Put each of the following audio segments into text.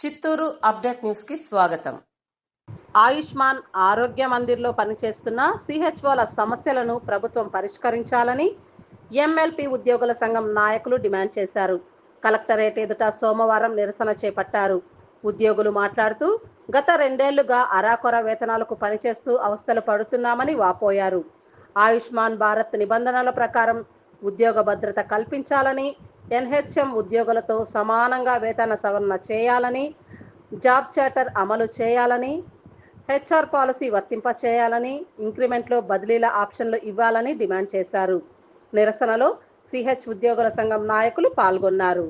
Chittoor update news కి స్వాగతం. ఆయుష్మాన్ ఆరోగ్య మందిర్లో పనిచేస్తున్న సిహెచ్ఓల సమస్యలను ప్రభుత్వం పరిష్కరించాలని ఎంఎల్పి ఉద్యోగుల సంఘం నాయకులు డిమాండ్ చేశారు. కలెక్టరేట్ ఎదుట సోమవారం నిరసన చేపట్టారు. ఉద్యోగులు మాట్లాడుతూ గత 2 ఏళ్లుగా అరాకొర వేతనాలకు పనిచేస్తూ అవస్థలు పడుతున్నామని వాపోయారు. ఆయుష్మాన్ భారత్ నిబంధనల ప్రకారం ఉద్యోగ భద్రత కల్పించాలని, ఎన్హెచ్ఎం ఉద్యోగులతో సమానంగా వేతన సవరణ చేయాలని, జాబ్ చార్టర్ అమలు చేయాలని, హెచ్ఆర్ పాలసీ వర్తింప చేయాలని, ఇంక్రిమెంట్లో బదిలీల ఆప్షన్లు ఇవ్వాలని డిమాండ్ చేశారు. నిరసనలో సిహెచ్ ఉద్యోగుల సంఘం నాయకులు పాల్గొన్నారు.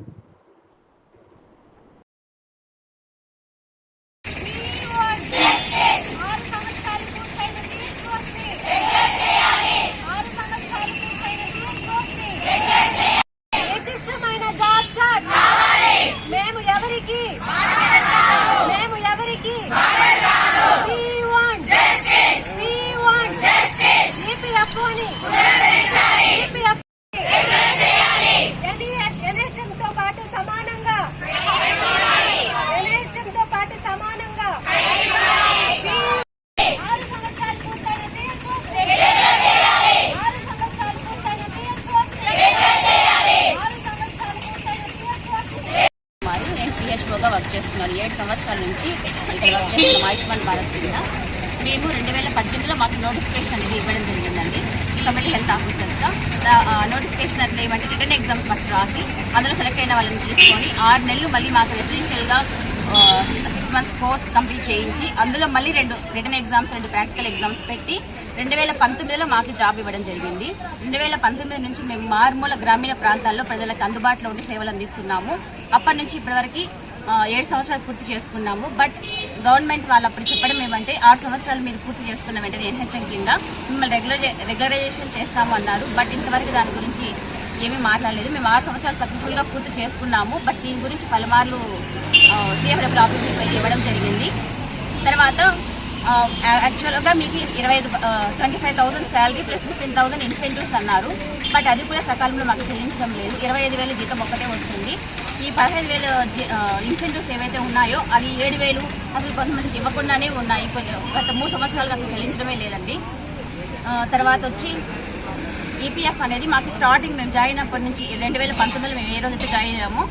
సిహెచ్ఓగా వర్క్ చేస్తున్నాను. 7 సంవత్సరాల నుంచి ఇక్కడ వర్క్ చేస్తున్నాం ఆయుష్మాన్ భారత్ కింద. మేము 2018లో మాకు నోటిఫికేషన్ అనేది ఇవ్వడం జరిగిందండి కమిటీ హెల్త్ ఆఫీసర్స్గా. నోటిఫికేషన్ అట్లా ఏమంటే రిటర్న్ ఎగ్జామ్ ఫస్ట్ రాసి అందులో సెలెక్ట్ అయిన వాళ్ళని తీసుకొని 6 నెలలు మళ్ళీ మాకు రెసిడెన్షియల్గా 6 మంత్స్ కోర్స్ కంప్లీట్ చేయించి అందులో మళ్ళీ 2 రిటర్న్ ఎగ్జామ్స్ 2 ప్రాక్టికల్ ఎగ్జామ్స్ పెట్టి 2019లో మాకు జాబ్ ఇవ్వడం జరిగింది. 2019 నుంచి మేము మారుమూల గ్రామీణ ప్రాంతాల్లో ప్రజలకు అందుబాటులో ఉండి సేవలు అందిస్తున్నాము. అప్పటి నుంచి ఇప్పటివరకు 7 సంవత్సరాలు పూర్తి చేసుకున్నాము. బట్ గవర్నమెంట్ వాళ్ళు అప్పుడు చెప్పడం ఏమంటే 6 సంవత్సరాలు మీరు పూర్తి చేసుకున్న వెంటనే ఎన్హెచ్ఎం కింద మిమ్మల్ని రెగ్యులరైజేషన్ చేస్తాము అన్నారు. బట్ ఇంతవరకు దాని గురించి ఏమీ మాట్లాడలేదు. మేము 6 సంవత్సరాలు సక్సెస్ఫుల్గా పూర్తి చేసుకున్నాము. బట్ దీని గురించి పలుమార్లు సిఎఫ్డబ్ల్యూ ఆఫీస్కి వెళ్ళి ఇవ్వడం జరిగింది. తర్వాత యాక్చువల్గా మీకు 25,000 శాలరీ ప్లస్ 15,000 ఇన్సెంటివ్స్ అన్నారు. బట్ అది కూడా సకాలంలో మాకు చెల్లించడం లేదు. 25,000 జీతం ఒక్కటే వస్తుంది. ఈ 15,000 ఇన్సెంటివ్స్ ఏవైతే ఉన్నాయో అది 7,000 అసలు కొంతమందికి ఇవ్వకుండానే ఉన్నాయి. గత 3 సంవత్సరాలుగా అసలు చెల్లించడమే లేదండి. తర్వాత వచ్చి ఈపీఎఫ్ అనేది మాకు స్టార్టింగ్ మేము జాయిన్ అప్పటి నుంచి 2019లో మేము ఏ రోజైతే జాయిన్ అయ్యామో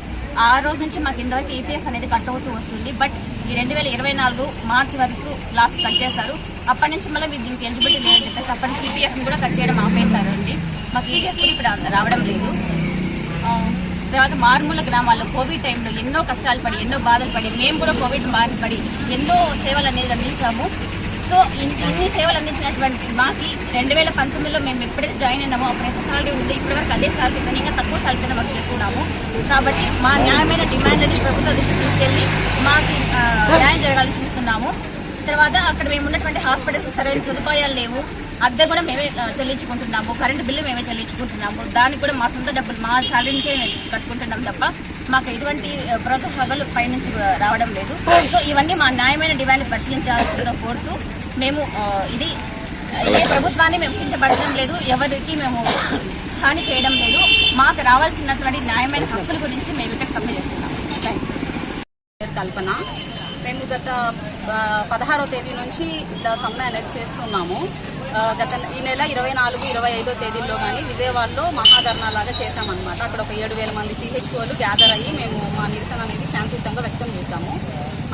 ఆ రోజు నుంచి మాకు ఇంతవరకు ఈపీఎఫ్ అనేది కట్ అవుతూ వస్తుంది. బట్ ఈ 2024 మార్చి వరకు లాస్ట్ కట్ చేశారు. అప్పటి నుంచి మళ్ళీ మీరు దీనికి ఎలిజిబిలిటీ లేదని చెప్పేసి అప్పటి నుంచి ఈపీఎఫ్ని కూడా కట్ చేయడం ఆపేశారు అండి. మాకు ఈపీఎఫ్ కూడా ఇప్పుడు రావడం లేదు. తర్వాత మారుమూల గ్రామాల్లో కోవిడ్ టైంలో ఎన్నో కష్టాలు పడి ఎన్నో బాధలు పడి మేము కూడా కోవిడ్ బారిన పడి ఎన్నో సేవలు అనేది అందించాము. సో ఇన్ని సేవలు అందించినటువంటి మాకు 2019లో మేము ఎప్పుడైతే జాయిన్ అయినామో అప్పుడైతే సాలరీ ఉందో ఇప్పటివరకు అదే సాలరీ కానీ ఇంకా తక్కువ సాలరీతో వర్క్ చేస్తున్నాము. కాబట్టి మా న్యాయమైన డిమాండ్లని ప్రభుత్వ దృష్టికి తీసుకెళ్లి మాకు న్యాయం జరగాలని చూస్తున్నాము. తర్వాత అక్కడ మేము ఉన్నటువంటి హాస్పిటల్స్ సరైన సదుపాయాలు లేవు. అద్దె కూడా మేమే చెల్లించుకుంటున్నాము. కరెంటు బిల్లు మేమే చెల్లించుకుంటున్నాము. దానికి కూడా మా సొంత డబ్బులు మా సాలరీ నుంచే కట్టుకుంటున్నాం తప్ప మాకు ఎటువంటి ప్రోత్సాహకాలు పైనుంచి రావడం లేదు. సో ఇవన్నీ మా న్యాయమైన డిమాండ్ పరిశీలించాల్సిందిగా కోరుతూ మేము ఇది ఏ ప్రభుత్వాన్ని మేము కించపరచడం లేదు, ఎవరికి మేము హాని చేయడం లేదు. మాకు రావాల్సినటువంటి న్యాయమైన హక్కుల గురించి మేము ఇక్కడ సమ్మె చేస్తున్నాము. కల్పన. మేము గత 16వ తేదీ నుంచి ఇట్లా సమ్మె అనేది చేస్తున్నాము. ఈ నెల 24, 25 తేదీల్లో కానీ విజయవాడలో మహాధర్నా లాగా చేశామన్నమాట. అక్కడ ఒక 7,000 మంది సిహెచ్ఓలు గ్యాదర్ అయ్యి మేము మా నిరసన అనేది శాంతియుతంగా వ్యక్తం చేశాము.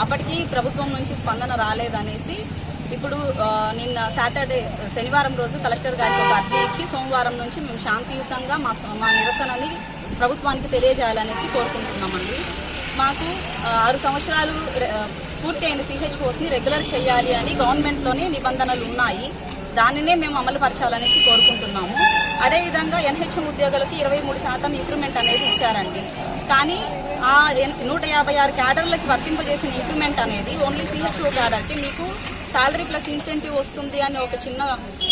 అప్పటికి ప్రభుత్వం నుంచి స్పందన రాలేదనేసి ఇప్పుడు నిన్న శనివారం రోజు కలెక్టర్ గారికి ఒక అర్జీ ఇచ్చి సోమవారం నుంచి మేము శాంతియుతంగా మా నిరసనని ప్రభుత్వానికి తెలియజేయాలనేసి కోరుకుంటున్నామండి. మాకు 6 సంవత్సరాలు పూర్తి అయిన సిహెచ్ఓస్ని రెగ్యులర్ చేయాలి అని గవర్నమెంట్లోనే నిబంధనలు ఉన్నాయి. దానినే మేము అమలు పరచాలనేసి కోరుకుంటున్నాము. అదేవిధంగా ఎన్హెచ్ఎం ఉద్యోగులకి 23% ఇంక్రిమెంట్ అనేది ఇచ్చారండి. కానీ ఆ 156 క్యాడర్లకి వర్తింపజేసిన ఇంక్రిమెంట్ అనేది ఓన్లీ సిహెచ్ఓ క్యాడర్కి మీకు శాలరీ ప్లస్ ఇన్సెంటివ్ వస్తుంది అని ఒక చిన్న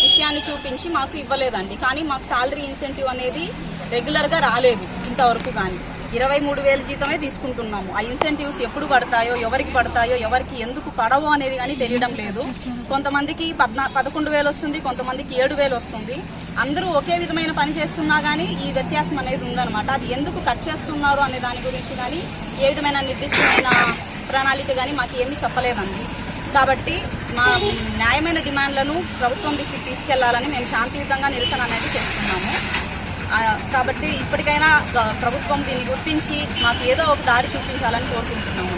విషయాన్ని చూపించి మాకు ఇవ్వలేదండి. కానీ మాకు శాలరీ ఇన్సెంటివ్ అనేది రెగ్యులర్గా రాలేదు ఇంతవరకు. కానీ 23,000 జీతమే తీసుకుంటున్నాము. ఆ ఇన్సెంటివ్స్ ఎప్పుడు పడతాయో, ఎవరికి పడతాయో, ఎవరికి ఎందుకు పడవో అనేది కానీ తెలియడం లేదు. కొంతమందికి 11,000 వస్తుంది, కొంతమందికి 7,000 వస్తుంది. అందరూ ఒకే విధమైన పని చేస్తున్నా కానీ ఈ వ్యత్యాసం అనేది ఉందన్నమాట. అది ఎందుకు కట్ చేస్తున్నారు అనే దాని గురించి కానీ ఏ విధమైన నిర్దిష్టమైన ప్రణాళిక కానీ మాకు ఏమీ చెప్పలేదండి. కాబట్టి మా న్యాయమైన డిమాండ్లను ప్రభుత్వం దృష్టికి తీసుకెళ్లాలని మేము శాంతియుతంగా నిరసన అనేది చేస్తున్నాము. కాబట్టి ఇప్పటికైనా ప్రభుత్వం దీన్ని గుర్తించి మాకు ఏదో ఒక దారి చూపించాలని కోరుకుంటున్నాము.